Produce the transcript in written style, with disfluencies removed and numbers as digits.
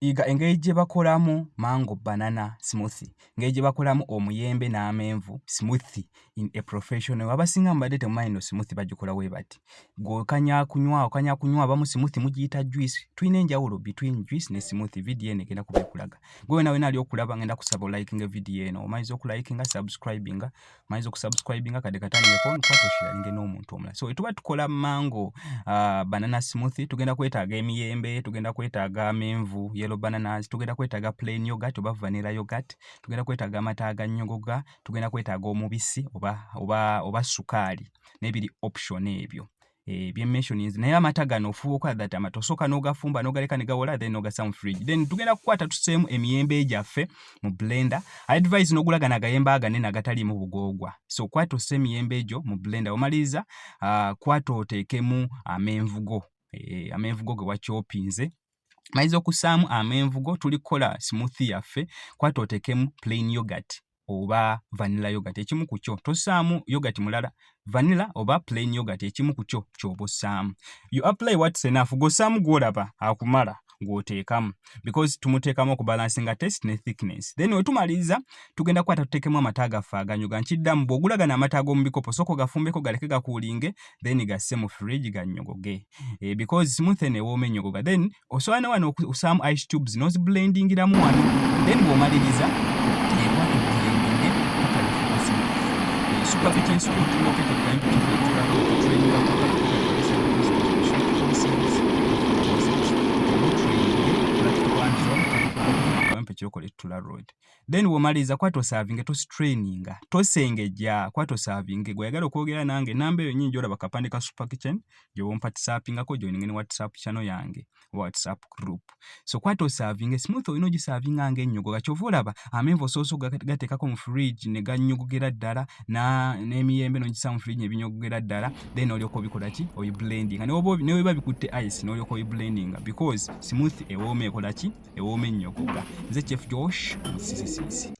Iga engeri gye bakolamu mango banana smoothie, engeri gye bakolamu omuyembe n'amenvu smoothie in a professional. Abasinga mbadde temumanyi no smoothie bagikola bwe bati. Okanya kunywa abamu smoothie mugiyita juice. Tulina enjawulo between juice ne smoothie. Video eno egenda kubekulaga. Gwe nawe nali okulaba ngenda kusaba likinga video eno. Omanyiza okulikinga, subscribinga, omanyiza okusubscribinga kade katandike phone kwato sharinge n'omuntu omulala. So etuba tukola mango banana smoothie, tugenda kwetaaga emiyembe, tugenda kwetaaga amenvu, yellow bananas, tugenda kwetaaga plain yogurt oba vanilla yogurt, tugenda kwetaaga amata agannyogoga, tugenda kwetaaga omubisi oba sukaali n'ebiri option ebyo. Mentions naye amata gano ofuuka that amata osooka n'ogafumba n'ogaleka ne gawola then n'ogassa mu fridge. Then tugenda kukwata tuseemu emiyembe gyaffe mu blender. Advise n'ogula gano agayembe aganene agataliimu bugoogwa. So kwata osse emiyembe egyo mu blender. Omaliza kwata oteekemu amenvu go. Amenvu go ge wakyopinze. Maize okusaamu amenvu go tulikola smoothie yaffe. Kwata oteekemu plain yogurt oba vanilla yogurt, ekimu ku kyo. Tosaamu yogurt mulala, vanilla oba plain yogurt, ekimu ku kyo ky'oba ossaamu. You apply what's enough. Gosaamu gw'olaba akumala gw'oteekamu, because tumuteekamu okubalansinga taste ne thickness. Then wetumaliza tugenda kwata tuteekemu amata gaffe agannyogoga. Nkiddamu bw'ogula gano amata ag'omu bikopo sooka ogafumbeko galeke gakuulinge, then gasse mu fridge gannyogoge. Because smoothie eno ewooma ennyogoga. Then osobola ne wano okusaamu ice cubes n'oziblendingiramu wano. Then bw'omaliriza super kitchen spoon to look at the time to then womaliza kwato serving to straininga to sengejja kwato serving gweyagala okwogera nange namba eyo nyingi olaba kapande ka super kitchen gye wompa whatsappinga ko joining ne WhatsApp channel yange WhatsApp group. So kwato serving smooth oyino gi serving ange ennyogoga kyova olaba amenvu sooso gateekako mu fridge ne gannyogogera ddala n'emiyembe n'ogisa mu fridge ne binyogogera ddala, then olyoka obikola ki oyi blending ne weba bikutte ice n'olyoka oyi blendinga because smooth ewooma ekola ki ewooma ennyogoga. Nze Chef Josh Omusiisisiisi.